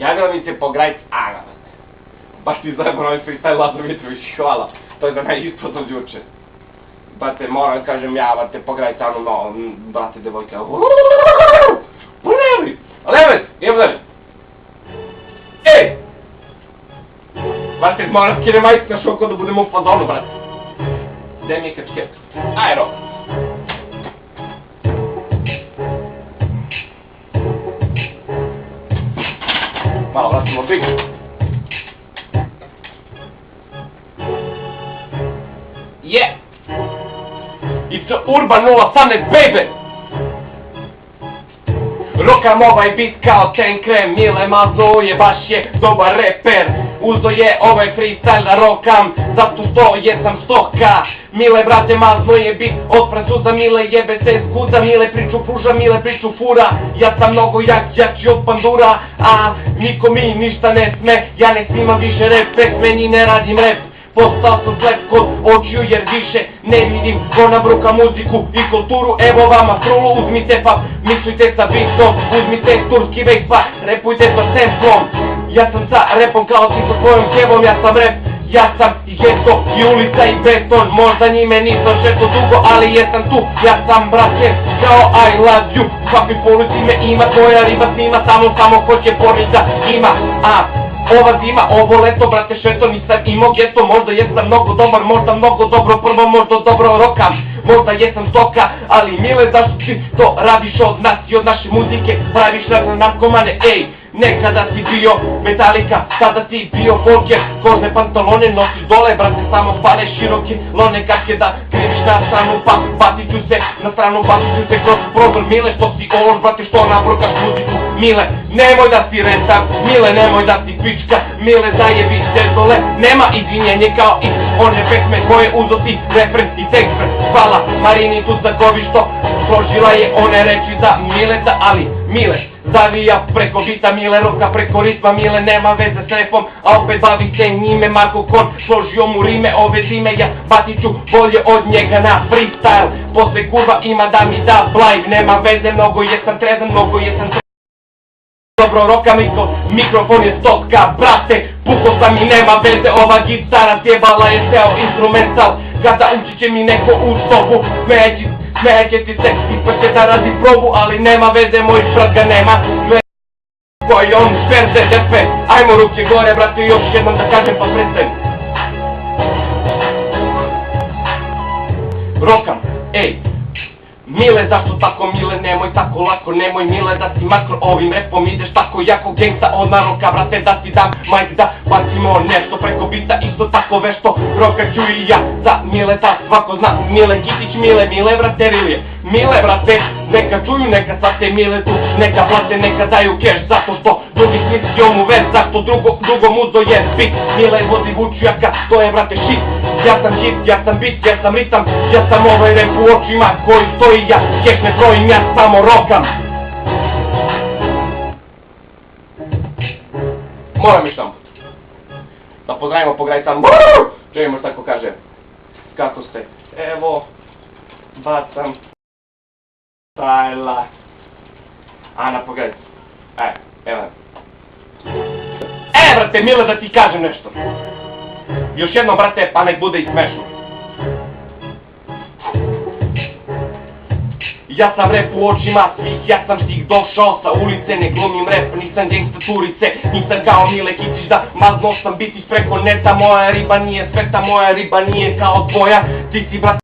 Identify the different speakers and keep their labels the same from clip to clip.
Speaker 1: Javila mi se po grajc Ana. Baš ti zajebano ovaj freestyle Lazar Mitrović, hvala. To je za mene ispod od juče. Brate, moram kažem ja, brate, po grajc Anu, no, brate, devojka. Ulevi! Leves! Idemo dalje. Ej! Brate, moram skine majke na šoko da budemo u fazonu, brate. Gde mi je kačket? Ajro! Malo vratimo big. Yeah! It's Urban 018, baby! Rokam ovaj bit kao ten krem, Mile Mazo je baš je dobar reper. Uzo je ovaj freestyle da rokam, zato što jesam stoka. Mile brate Mazo je bit od Francuza, Mile jebe se zguza, Mile priču pruža, Mile priču fura. Ja sam mnogo jači od pandura, a niko mi ništa ne sme. Ja ne snimam više rap pesme, ni ne radim rap. Postao sam slep kod očiju jer više ne vidim ko nabruka muziku i kulturu. Evo vama frulu, uzmite pa mislite sa bitom, uzmite turski vejs pa repujte sa templom. Ja sam sa repom kao ti sa svojom kevom, ja sam rep, ja sam i geto i ulica i beton. Možda njime nisam šeto dugo, ali jesam tu, ja sam brate kao I love you. U svakoj polici me ima, tvoja riba snima, samo hoće pornić da ima. Ova zima, ovo leto, brate šeto, nisam imao geto. Možda jesam mnogo dobar, možda mnogo dobro, prvo možda dobro rokam. Možda jesam stoka, ali Mile, zašto ti to radiš od nas i od naše muzike? Praviš narkomane, ej! Nekada si bio Metallica, sada si bio Folker. Kožne pantalone nosiš dole, brate, samo spale široke lone kačke da kriviš na stranu, pa bacit ću se na stranu, bacit ću se kroz prozor. Mile, što si ološ, brate, što nabrokaš muziku? Mile, nemoj da si rentar, Mile, nemoj da si pička, Mile, zajebi se dole, nema izvinjenje kao i one pesme koje uzo si referens i tekst. Hvala Marini Tucaković što složila je one reči za Mileta, ali Mile zavija preko bita, Mile roka preko ritma, Mile nema veze s repom, a opet bavi se njime. Marko Kon složio mu rime ove zime, ja batit ću bolje od njega na freestyle. Posle kurva ima da mi da blive, nema veze, mnogo jesam trezan, mnogo jesam dobro rokam i to mikrofon je stotka, brate, puko sam i nema veze, ova gitara sjebala je ceo instrumental. Kada ući će mi neko u sobu, smeće ti se, ispaće da radi probu, ali nema veze, moj brat ga nema. Koji on šperze depe, ajmo ruke gore, brate, još jednom da kažem pa prestajem. Rokam, ej! Mile, zašto tako Mile, nemoj tako lako, nemoj Mile da si makro ovim repom ideš tako jako gangsta od naroka, brate, da ti dam majk da bacimo nešto preko bita, isto tako vešto, rokat ću i ja za Mileta, svako zna, Mile Kitić, Mile brate Rilije, Mile brate, neka čuju, neka sate Miletu, neka plate, neka daju cash, zato što drugi smislio mu vez, zašto drugom uzo je bit, Mile vozi vučujaka, to je brate shit, ja sam hit, ja sam bit, ja sam ritam, ja sam ovaj rep u očima koji stoji. Ja keš ne brojim, ja samo rokam. Moram još tamo da pozdravimo po graj tamo. Čujemo što tako kaže. Kako ste? Evo, bacam trajla. Ana, pogledaj. Evo. Brate, Mile, da ti kažem nešto. Još jednom, brate, pa nek bude i smešno. Ja sam rep u očima svih, ja sam stih došao sa ulice, ne glumim rep, nisam gangsta turice, nisam kao Mile Kitić da mazno sam biti preko neta. Moja riba nije sveta, moja riba nije kao tvoja, ti si brate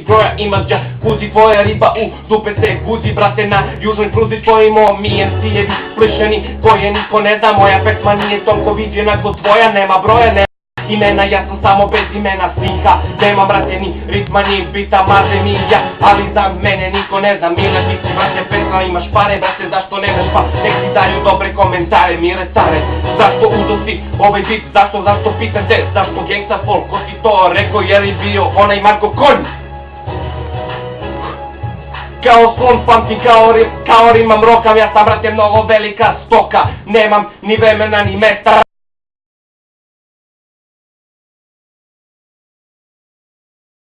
Speaker 1: broja, imaš dža, kuzi tvoja riba u dupe se guzi, brate, na južnoj pruzi stojimo mi MC-evi plišeni koje niko ne zna. Moja pesma nije toliko viđena kod tvoja, nema broja, nema imena, ja sam samo bez imena slika. Nema brate ni ritma ni bita, maze mi ja, ali za mene niko ne zna. Mile, ti si brate pesma, imaš pare, brate, zašto nemaš pa nek ti daju dobre komentare. Mile care, zašto udosi ovaj bit, zašto pitam te, zašto gangsta folk, ko si to rekao, je li bio onaj Marko Kon? Kao slon pamtim, kao rimam rokam, ja sam brate mnogo velika stoka, nemam ni vremena ni mesta.